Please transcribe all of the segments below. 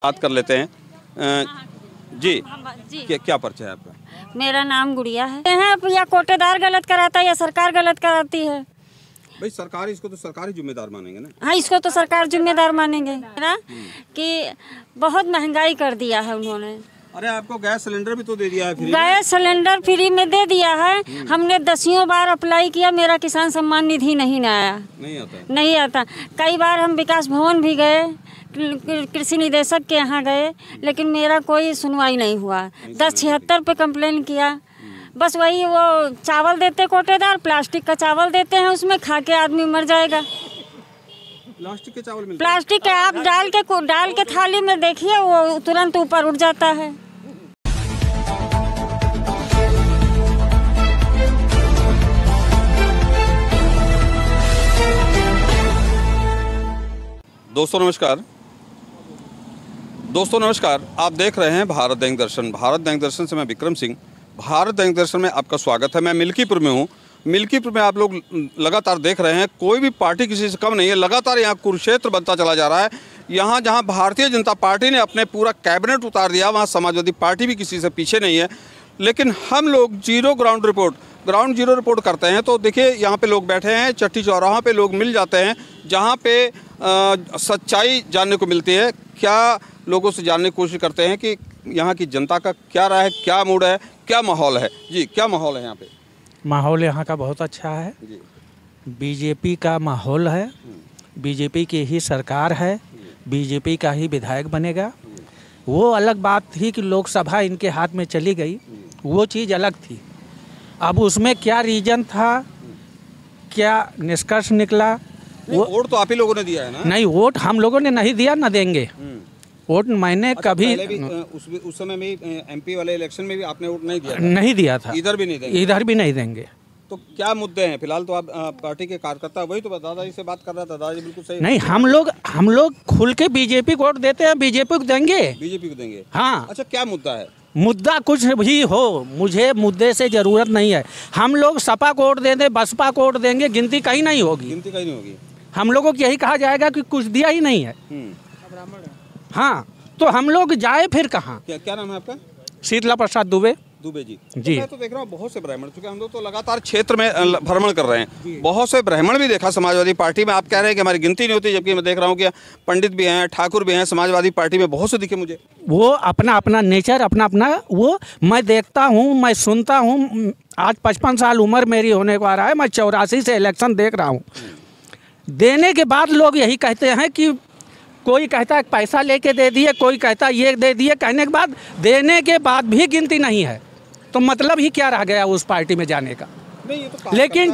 बात कर लेते हैं। जी क्या परिचय है आपका? मेरा नाम गुड़िया है। या कोटेदार गलत कराता है या सरकार गलत कराती है। भाई सरकार, इसको तो सरकारी जिम्मेदार मानेंगे ना। हाँ, इसको तो सरकार जिम्मेदार मानेंगे ना कि बहुत महंगाई कर दिया है उन्होंने। अरे आपको गैस सिलेंडर भी तो दे दिया है फ्री। गैस सिलेंडर फ्री में दे दिया है। हमने 10 बार अप्लाई किया, मेरा किसान सम्मान निधि नहीं आता। नहीं आता। कई बार हम विकास भवन भी गए, कृषि निदेशक के यहाँ गए, लेकिन मेरा कोई सुनवाई नहीं हुआ। 1076 पे कंप्लेन किया। बस वही वो चावल देते कोटेदार, प्लास्टिक का चावल देते हैं, उसमें खा के आदमी मर जाएगा। प्लास्टिक के चावल मिलते हैं? प्लास्टिक के आप डाल के थाली में देखिए, वो तुरंत ऊपर उठ जाता है। दोस्तों नमस्कार। आप देख रहे हैं भारत दैनिक दर्शन। भारत दैनिक दर्शन से मैं विक्रम सिंह। भारत दैनिक दर्शन में आपका स्वागत है। मैं मिल्कीपुर में हूँ। मिल्कीपुर में आप लोग लगातार देख रहे हैं, कोई भी पार्टी किसी से कम नहीं है। लगातार यहाँ कुरुक्षेत्र बनता चला जा रहा है। यहाँ जहाँ भारतीय जनता पार्टी ने अपने पूरा कैबिनेट उतार दिया, वहाँ समाजवादी पार्टी भी किसी से पीछे नहीं है। लेकिन हम लोग ग्राउंड जीरो रिपोर्ट करते हैं। तो देखिए, यहाँ पे लोग बैठे हैं, चट्टी चौराहों पे लोग मिल जाते हैं, जहाँ पे सच्चाई जानने को मिलती है। क्या लोगों से जानने की कोशिश करते हैं कि यहाँ की जनता का क्या राय है, क्या मूड है, क्या माहौल है। जी, क्या माहौल है यहाँ पे? माहौल यहाँ का बहुत अच्छा है जी। बीजेपी का माहौल है, बीजेपी की ही सरकार है, बीजेपी का ही विधायक बनेगा। वो अलग बात थी कि लोकसभा इनके हाथ में चली गई, वो चीज़ अलग थी। अब उसमें क्या रीजन था, क्या निष्कर्ष निकला, वो वोट तो आप ही लोगों ने दिया है ना? नहीं, वोट हम लोगों ने नहीं दिया, न देंगे वोट। मैंने कभी उस समय में एमपी वाले इलेक्शन में भी आपने वोट नहीं दिया? नहीं दिया था। इधर भी नहीं देंगे? इधर भी नहीं देंगे। तो क्या मुद्दे हैं फिलहाल? तो आप पार्टी के कार्यकर्ता, वही तो दादाजी से बात कर रहा था। दादाजी बिल्कुल सही। नहीं, हम लोग खुल के बीजेपी को वोट देते हैं, बीजेपी को देंगे। बीजेपी को देंगे? हाँ। अच्छा, क्या मुद्दा है? मुद्दा कुछ भी हो, मुझे मुद्दे से जरूरत नहीं है। हम लोग सपा को वोट दे दें, बसपा को वोट देंगे, गिनती कहीं नहीं होगी। हम लोगों को यही कहा जाएगा कि कुछ दिया ही नहीं है। हाँ, तो हम लोग जाए फिर कहाँ? क्या नाम है आपका? शीतला प्रसाद दुबे जी। तो मैं तो देख रहा हूँ बहुत से ब्राह्मण, चूंकि हम लोग तो लगातार क्षेत्र में भ्रमण कर रहे हैं, बहुत से ब्राह्मण भी देखा समाजवादी पार्टी में। आप कह रहे हैं कि हमारी गिनती नहीं होती, जबकि मैं देख रहा हूँ कि पंडित भी हैं, ठाकुर भी हैं समाजवादी पार्टी में, बहुत से दिखे मुझे। वो अपना अपना नेचर, अपना अपना वो मैं देखता हूँ, मैं सुनता हूँ। आज 55 साल उम्र मेरी होने को आ रहा है। मैं 84 से इलेक्शन देख रहा हूँ। देने के बाद लोग यही कहते हैं कि कोई कहता है पैसा लेके दे दिए, कोई कहता है ये दे दिए। कहने के बाद, देने के बाद भी गिनती नहीं है, तो मतलब ही क्या रह गया उस पार्टी में जाने का? नहीं, ये तो लेकिन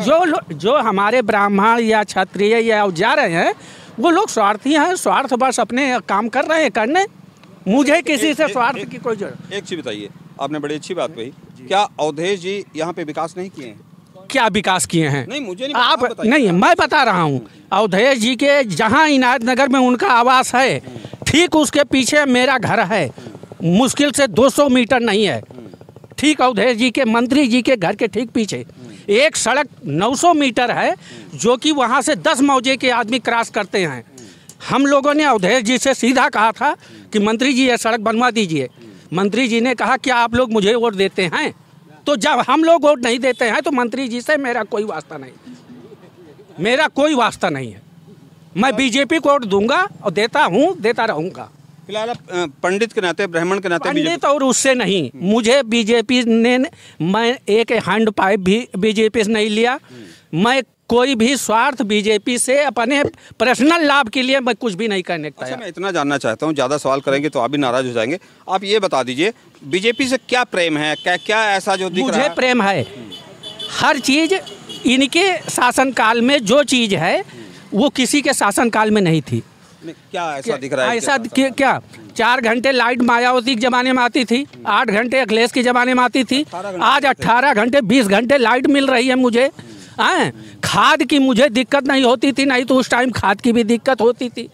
जो हमारे ब्राह्मण या क्षत्रिय या जा रहे हैं, वो लोग स्वार्थी हैं, स्वार्थवश अपने काम कर रहे हैं करने। मुझे किसी से स्वार्थ की कोई जरूरत। एक चीज़ बताइए, आपने बड़ी अच्छी बात कही। क्या अवधेश जी यहाँ पे विकास नहीं किए हैं? क्या विकास किए हैं? नहीं, मुझे नहीं, आप नहीं, मैं बता रहा हूँ। अवधेश जी के जहाँ इनायत नगर में उनका आवास है, ठीक उसके पीछे मेरा घर है। मुश्किल से 200 मीटर नहीं है। ठीक अवधेश जी के, मंत्री जी के घर के ठीक पीछे एक सड़क 900 मीटर है, जो कि वहाँ से 10 मौजे के आदमी क्रॉस करते हैं। हम लोगों ने अवधेश जी से सीधा कहा था कि मंत्री जी ये सड़क बनवा दीजिए। मंत्री जी ने कहा क्या आप लोग मुझे वोट देते हैं? तो जब हम लोग वोट नहीं देते हैं तो मंत्री जी से मेरा कोई वास्ता नहीं है। मैं बीजेपी को वोट दूंगा और देता हूँ, देता रहूँगा। फिलहाल पंडित के नाते, ब्राह्मण के नाते? पंडित और उससे नहीं, मुझे बीजेपी ने, मैं एक हैंड पाइप भी बीजेपी से नहीं लिया। मैं कोई भी स्वार्थ बीजेपी से अपने पर्सनल लाभ के लिए मैं कुछ भी नहीं करने का। अच्छा, मैं इतना जानना चाहता हूँ, ज़्यादा सवाल करेंगे तो आप भी नाराज हो जाएंगे। आप ये बता दीजिए, बीजेपी से क्या प्रेम है? क्या ऐसा जो दिख रहा है? मुझे प्रेम है, हर चीज़ इनके शासनकाल में जो चीज़ है वो किसी के शासनकाल में नहीं थी। क्या ऐसा दिख रहा है? ऐसा क्या 4 घंटे लाइट मायावती के ज़माने में आती थी, 8 घंटे अखिलेश के ज़माने में आती थी, आज 18 घंटे 20 घंटे लाइट मिल रही है मुझे। खाद की मुझे दिक्कत नहीं होती थी, नहीं तो उस टाइम खाद की भी दिक्कत होती थी,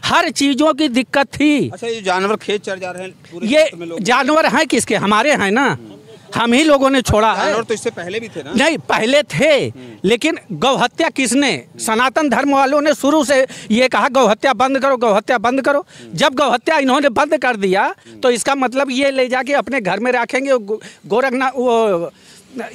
हर चीज़ों की दिक्कत थी। अच्छा, ये जानवर खेत चर जा रहे हैं, ये जानवर हैं किसके? हमारे हैं ना। हम ही लोगों ने छोड़ा है। जानवर तो इससे पहले भी थे ना? नहीं, पहले थे, लेकिन गौ हत्या किसने? सनातन धर्म वालों ने शुरू से ये कहा गौ हत्या बंद करो, गौ हत्या बंद करो। जब गौ हत्या इन्होंने बंद कर दिया तो इसका मतलब ये ले जाके अपने घर में रखेंगे। गोरखनाथ, वो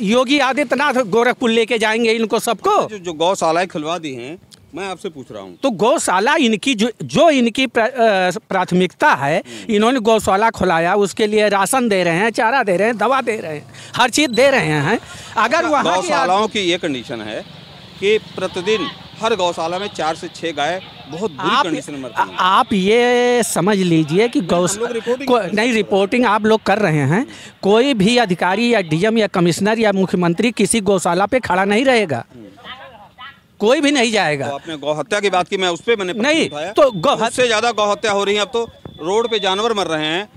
योगी आदित्यनाथ गोरखपुर लेके जाएंगे इनको सबको। जो गौशालाएं खुलवा दी हैं, मैं आपसे पूछ रहा हूँ, तो गौशाला इनकी जो इनकी प्राथमिकता है, इन्होंने गौशाला खुलाया, उसके लिए राशन दे रहे हैं, चारा दे रहे हैं, दवा दे रहे हैं, हर चीज़ दे रहे हैं। अगर वहाँ गौशालाओं की ये कंडीशन है कि प्रतिदिन हर गौशाला में 4 से 6 गाय बहुत बुरी कंडीशन में मरती हैं। आप ये समझ लीजिए कि नहीं, रिपोर्टिंग आप लोग कर रहे हैं, कोई भी अधिकारी या डीएम या कमिश्नर या मुख्यमंत्री किसी गौशाला पे खड़ा नहीं रहेगा, कोई भी नहीं जाएगा। तो आपने गौ हत्या की बात की, मैं उस पर मैंने नहीं, तो उससे ज़्यादा गौ हत्या हो रही है। अब तो रोड पे जानवर मर रहे हैं,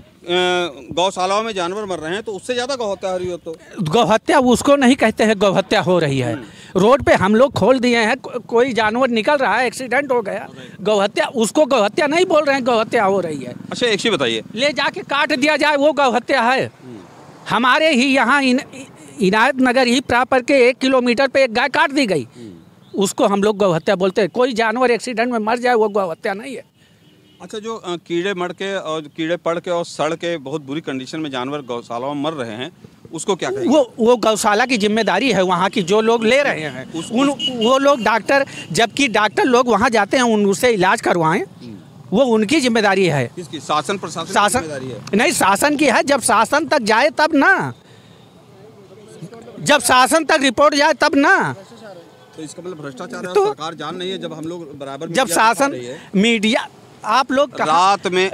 गौशालाओं में जानवर मर रहे हैं, तो उससे ज़्यादा गौ हत्या हो रही हो। तो गौ हत्या उसको नहीं कहते हैं गौ हत्या हो रही है। रोड पे हम लोग खोल दिए हैं, कोई जानवर निकल रहा है, एक्सीडेंट हो गया, गौ हत्या, उसको गौ हत्या नहीं बोल रहे हैं, गौ हत्या हो रही है। अच्छा, एक चीज़ बताइए, ले जाके काट दिया जाए वो गौ हत्या है? हमारे ही यहाँ इनायत नगर ही प्रॉपर के 1 किलोमीटर पे एक गाय काट दी गई, उसको हम लोग गौ हत्या बोलते हैं। कोई जानवर एक्सीडेंट में मर जाए वो गौ हत्या नहीं है। अच्छा, जो कीड़े मर के और कीड़े पड़ के और सड़ के बहुत बुरी कंडीशन में जानवर गौशालाओं में मर रहे हैं, उसको क्या कहेंगे? वो गौशाला की जिम्मेदारी है, वहाँ की जो लोग ले रहे हैं वो लोग डॉक्टर, जबकि डॉक्टर लोग वहाँ जाते हैं उनसे इलाज करवाएं, वो उनकी जिम्मेदारी है। किसकी? शासन प्रशासन की जिम्मेदारी है? नहीं, शासन की है। जब शासन तक जाए तब ना, जब शासन तक रिपोर्ट जाए तब ना। तो इसका मतलब भ्रष्टाचार है, तो सरकार जान नहीं है। जब हम लोग बराबर जब शासन मीडिया, आप लोग रात में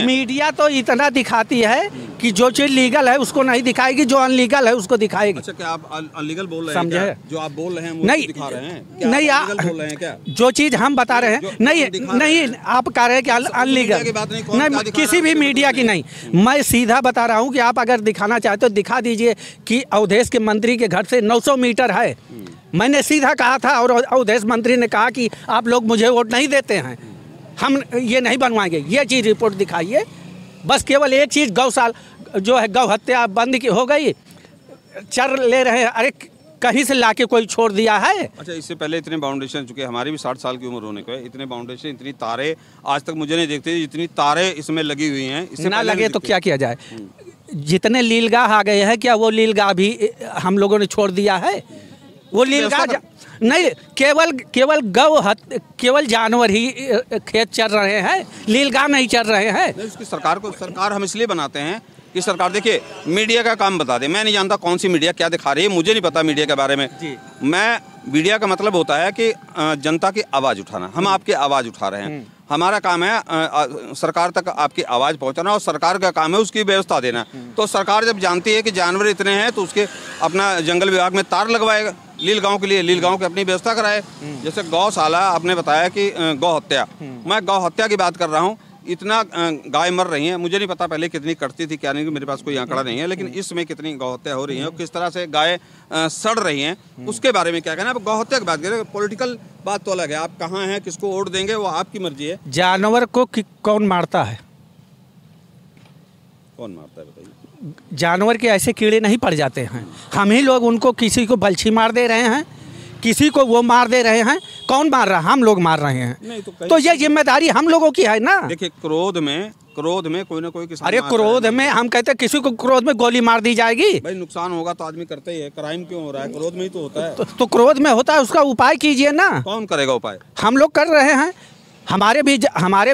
मीडिया तो इतना दिखाती है कि जो चीज लीगल है उसको नहीं दिखाएगी, जो अनलीगल है उसको दिखाएगी। अच्छा, क्या आप अनलीगल बोल रहे हैं? समझे? जो आप बोल रहे हैं वो नहीं दिखा रहे हैं? नहीं, आप बोल रहे हैं क्या? जो चीज हम बता रहे हैं नहीं, आप कह रहे हैं कि अनलीगल नहीं, किसी भी मीडिया की नहीं। मैं सीधा बता रहा हूँ कि आप अगर दिखाना चाहते हो दिखा दीजिए कि अवधेश के मंत्री के घर से 900 मीटर है। मैंने सीधा कहा था और अवधेश मंत्री ने कहा कि आप लोग मुझे वोट नहीं देते हैं, हम ये नहीं बनवाएंगे। ये चीज़ रिपोर्ट दिखाइए। बस केवल एक चीज़, गौशाला जो है गौ हत्या बंद की हो गई, चर ले रहे हैं। अरे कहीं से लाके कोई छोड़ दिया है? अच्छा, इससे पहले इतने बाउंडेशन, चूँकि हमारी भी 60 साल की उम्र होने को है, इतने बाउंडेशन, इतनी तारे आज तक मुझे नहीं देखते जितनी तारे इसमें लगी हुई हैं। इससे ना लगे तो क्या किया जाए? जितने लीलगाह आ गए हैं, क्या वो लीलगाह भी हम लोगों ने छोड़ दिया है? वो लीलगाह नहीं, केवल जानवर ही खेत चर रहे हैं, लीलगाह नहीं चर रहे हैं। उसकी सरकार हम इसलिए बनाते हैं कि सरकार, देखिए, मीडिया का काम बता दे। मैं नहीं जानता कौन सी मीडिया क्या दिखा रही है, मुझे नहीं पता मीडिया के बारे में। मैं मीडिया का मतलब होता है कि जनता की आवाज़ उठाना। हम आपकी आवाज़ उठा रहे हैं, हमारा काम है सरकार तक आपकी आवाज़ पहुंचाना, और सरकार का काम है उसकी व्यवस्था देना। तो सरकार जब जानती है कि जानवर इतने हैं तो उसके अपना जंगल विभाग में तार लगवाएगा लीलगांव के लिए, लीलगांव की अपनी व्यवस्था कराए। जैसे गौशाला आपने बताया कि गौ हत्या, मैं गौ हत्या की बात कर रहा हूँ। इतना गाय मर रही हैं, मुझे नहीं पता पहले कितनी कटती थी क्या नहीं, मेरे पास कोई आंकड़ा नहीं है, लेकिन इसमें कितनी गौ हत्या हो रही है और किस तरह से गाय सड़ रही हैं, उसके बारे में क्या कहना है? अब गौ हत्या की बात करें, पॉलिटिकल बात तो अलग है। आप कहाँ हैं, किसको वोट देंगे, वो आपकी मर्जी है। जानवर को कौन मारता है? कौन मारता है बताइए? जानवर के ऐसे कीड़े नहीं पड़ जाते हैं, हम ही लोग उनको, किसी को बलछी मार दे रहे हैं, किसी को वो मार दे रहे हैं। कौन मार रहा है? हम लोग मार रहे हैं। नहीं, तो ये जिम्मेदारी हम लोगों की है ना। देखिए, क्रोध में कोई ना कोई किसान, अरे क्रोध में हम कहते हैं किसी को क्रोध में गोली मार दी जाएगी। भाई, नुकसान होगा तो आदमी करते ही है। क्राइम क्यों हो रहा है? क्रोध में ही तो होता है। तो क्रोध में होता है, उसका उपाय कीजिए ना। कौन करेगा उपाय? हम लोग कर रहे हैं। हमारे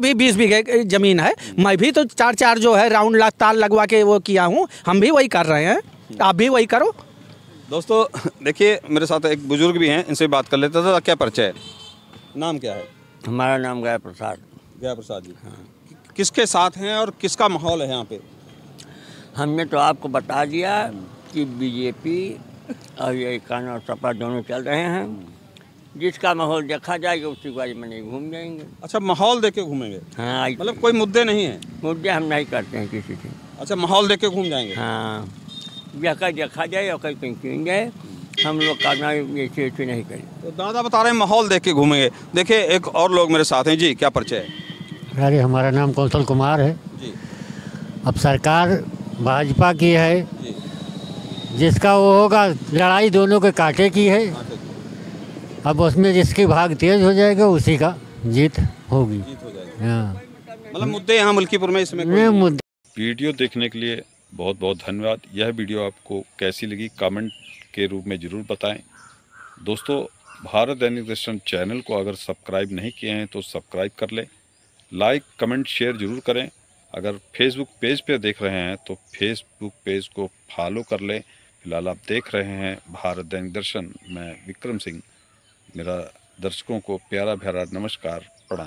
भी 20 बीघे जमीन है, मैं भी तो 4 जो है राउंड ताल लगवा के वो किया हूँ, हम भी वही कर रहे हैं, आप भी वही करो। दोस्तों देखिए, मेरे साथ एक बुजुर्ग भी हैं, इनसे बात कर लेते थे। क्या परिचय है? नाम क्या है? हमारा नाम गया प्रसाद। गया प्रसाद जी। हाँ। किसके साथ हैं और किसका माहौल है यहाँ पे? हमने तो आपको बता दिया कि बीजेपी और ये कांग्रेस और सपा दोनों चल रहे हैं। जिसका माहौल देखा जाएगा उसी बारे में नहीं घूम जाएंगे। अच्छा, माहौल देख के घूमेंगे? हाँ, मतलब कोई मुद्दे नहीं है? मुद्दे हम नहीं करते हैं किसी से। अच्छा, माहौल देख के घूम जाएंगे? हाँ, जगह देखा जाए और कहीं कहीं जाए, हम लोग करना ऐसे नहीं करें। तो दादा बता रहे हैं माहौल देख के घूमेंगे। देखिए, एक और लोग मेरे साथ हैं। जी, क्या परिचय है? अरे, हमारा नाम कौशल कुमार है जी। अब सरकार भाजपा की है, जिसका वो होगा। लड़ाई दोनों के कांटे की है, अब उसमें जिसकी भाग तेज हो जाएगा उसी का जीत होगी। हाँ, मतलब मुद्दे यहाँ मलकीपुर में इसमें ये मुद्दे। वीडियो देखने के लिए बहुत बहुत धन्यवाद। यह वीडियो आपको कैसी लगी कमेंट के रूप में ज़रूर बताएं। दोस्तों, भारत दैनिक दर्शन चैनल को अगर सब्सक्राइब नहीं किए हैं तो सब्सक्राइब कर लें, लाइक कमेंट शेयर ज़रूर करें। अगर फेसबुक पेज पे देख रहे हैं तो फेसबुक पेज को फॉलो कर लें। फिलहाल आप देख रहे हैं भारत दैनिक दर्शन। मैं विक्रम सिंह, मेरा दर्शकों को प्यारा भरा नमस्कार।